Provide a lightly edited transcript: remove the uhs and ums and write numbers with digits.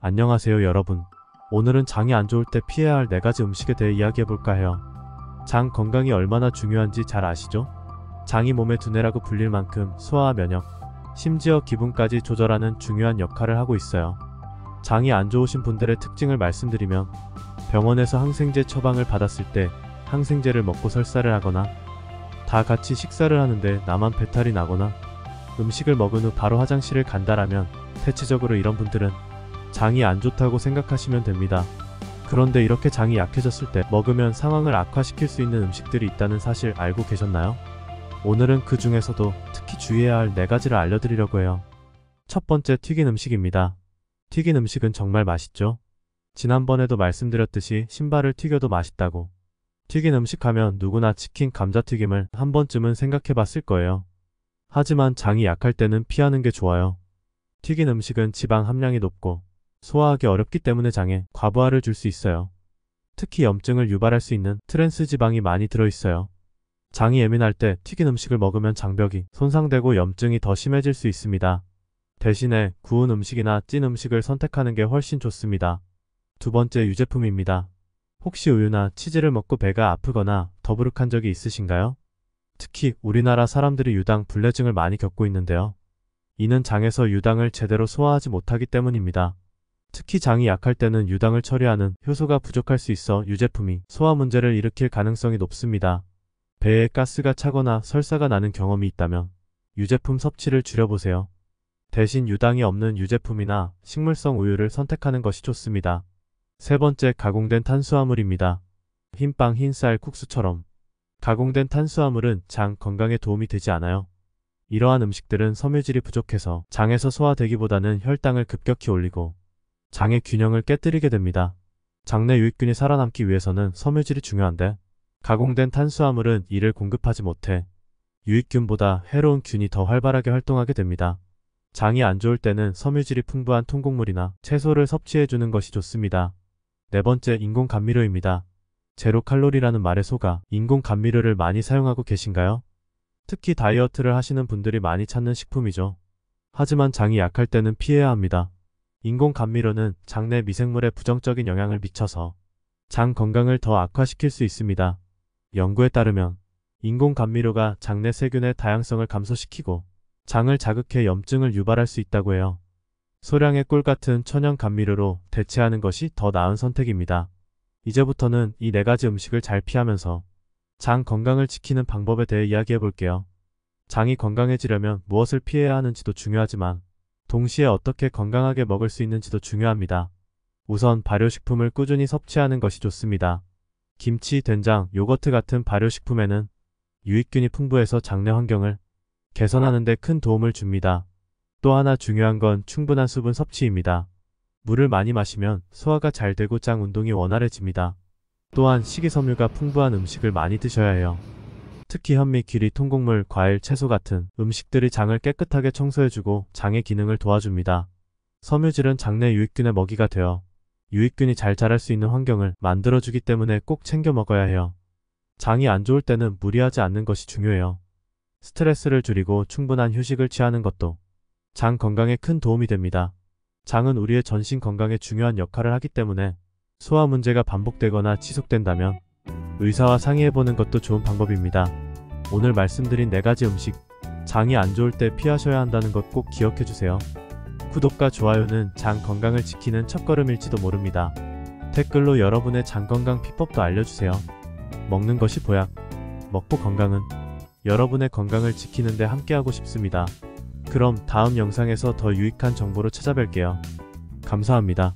안녕하세요 여러분. 오늘은 장이 안 좋을 때 피해야 할 4가지 음식에 대해 이야기해볼까 해요. 장 건강이 얼마나 중요한지 잘 아시죠? 장이 몸의 두뇌라고 불릴 만큼 소화와 면역, 심지어 기분까지 조절하는 중요한 역할을 하고 있어요. 장이 안 좋으신 분들의 특징을 말씀드리면, 병원에서 항생제 처방을 받았을 때 항생제를 먹고 설사를 하거나, 다 같이 식사를 하는데 나만 배탈이 나거나, 음식을 먹은 후 바로 화장실을 간다라면 대체적으로 이런 분들은 장이 안 좋다고 생각하시면 됩니다. 그런데 이렇게 장이 약해졌을 때 먹으면 상황을 악화시킬 수 있는 음식들이 있다는 사실 알고 계셨나요? 오늘은 그 중에서도 특히 주의해야 할 4가지를 알려드리려고 해요. 첫 번째, 튀긴 음식입니다. 튀긴 음식은 정말 맛있죠? 지난번에도 말씀드렸듯이 신발을 튀겨도 맛있다고. 튀긴 음식 하면 누구나 치킨, 감자튀김을 한 번쯤은 생각해봤을 거예요. 하지만 장이 약할 때는 피하는 게 좋아요. 튀긴 음식은 지방 함량이 높고 소화하기 어렵기 때문에 장에 과부하를 줄 수 있어요. 특히 염증을 유발할 수 있는 트랜스 지방이 많이 들어있어요. 장이 예민할 때 튀긴 음식을 먹으면 장벽이 손상되고 염증이 더 심해질 수 있습니다. 대신에 구운 음식이나 찐 음식을 선택하는 게 훨씬 좋습니다. 두 번째, 유제품입니다. 혹시 우유나 치즈를 먹고 배가 아프거나 더부룩한 적이 있으신가요? 특히 우리나라 사람들이 유당 불내증을 많이 겪고 있는데요. 이는 장에서 유당을 제대로 소화하지 못하기 때문입니다. 특히 장이 약할 때는 유당을 처리하는 효소가 부족할 수 있어 유제품이 소화 문제를 일으킬 가능성이 높습니다. 배에 가스가 차거나 설사가 나는 경험이 있다면 유제품 섭취를 줄여보세요. 대신 유당이 없는 유제품이나 식물성 우유를 선택하는 것이 좋습니다. 세 번째, 가공된 탄수화물입니다. 흰빵, 흰쌀, 국수처럼 가공된 탄수화물은 장 건강에 도움이 되지 않아요. 이러한 음식들은 섬유질이 부족해서 장에서 소화되기보다는 혈당을 급격히 올리고 장의 균형을 깨뜨리게 됩니다. 장내 유익균이 살아남기 위해서는 섬유질이 중요한데, 가공된 탄수화물은 이를 공급하지 못해 유익균보다 해로운 균이 더 활발하게 활동하게 됩니다. 장이 안 좋을 때는 섬유질이 풍부한 통곡물이나 채소를 섭취해주는 것이 좋습니다. 네 번째, 인공 감미료입니다. 제로 칼로리라는 말에 속아 인공 감미료를 많이 사용하고 계신가요? 특히 다이어트를 하시는 분들이 많이 찾는 식품이죠. 하지만 장이 약할 때는 피해야 합니다. 인공 감미료는 장내 미생물에 부정적인 영향을 미쳐서 장 건강을 더 악화시킬 수 있습니다. 연구에 따르면 인공 감미료가 장내 세균의 다양성을 감소시키고 장을 자극해 염증을 유발할 수 있다고 해요. 소량의 꿀 같은 천연 감미료로 대체하는 것이 더 나은 선택입니다. 이제부터는 이 4가지 음식을 잘 피하면서 장 건강을 지키는 방법에 대해 이야기해 볼게요. 장이 건강해지려면 무엇을 피해야 하는지도 중요하지만 동시에 어떻게 건강하게 먹을 수 있는지도 중요합니다. 우선 발효식품을 꾸준히 섭취하는 것이 좋습니다. 김치, 된장, 요거트 같은 발효식품에는 유익균이 풍부해서 장내 환경을 개선하는 데 큰 도움을 줍니다. 또 하나 중요한 건 충분한 수분 섭취입니다. 물을 많이 마시면 소화가 잘 되고 장 운동이 원활해집니다. 또한 식이섬유가 풍부한 음식을 많이 드셔야 해요. 특히 현미, 귀리, 통곡물, 과일, 채소 같은 음식들이 장을 깨끗하게 청소해주고 장의 기능을 도와줍니다. 섬유질은 장내 유익균의 먹이가 되어 유익균이 잘 자랄 수 있는 환경을 만들어주기 때문에 꼭 챙겨 먹어야 해요. 장이 안 좋을 때는 무리하지 않는 것이 중요해요. 스트레스를 줄이고 충분한 휴식을 취하는 것도 장 건강에 큰 도움이 됩니다. 장은 우리의 전신 건강에 중요한 역할을 하기 때문에 소화 문제가 반복되거나 지속된다면 의사와 상의해보는 것도 좋은 방법입니다. 오늘 말씀드린 4가지 음식, 장이 안 좋을 때 피하셔야 한다는 것 꼭 기억해주세요. 구독과 좋아요는 장 건강을 지키는 첫걸음일지도 모릅니다. 댓글로 여러분의 장 건강 비법도 알려주세요. 먹는 것이 보약, 먹고 건강은 여러분의 건강을 지키는 데 함께하고 싶습니다. 그럼 다음 영상에서 더 유익한 정보로 찾아뵐게요. 감사합니다.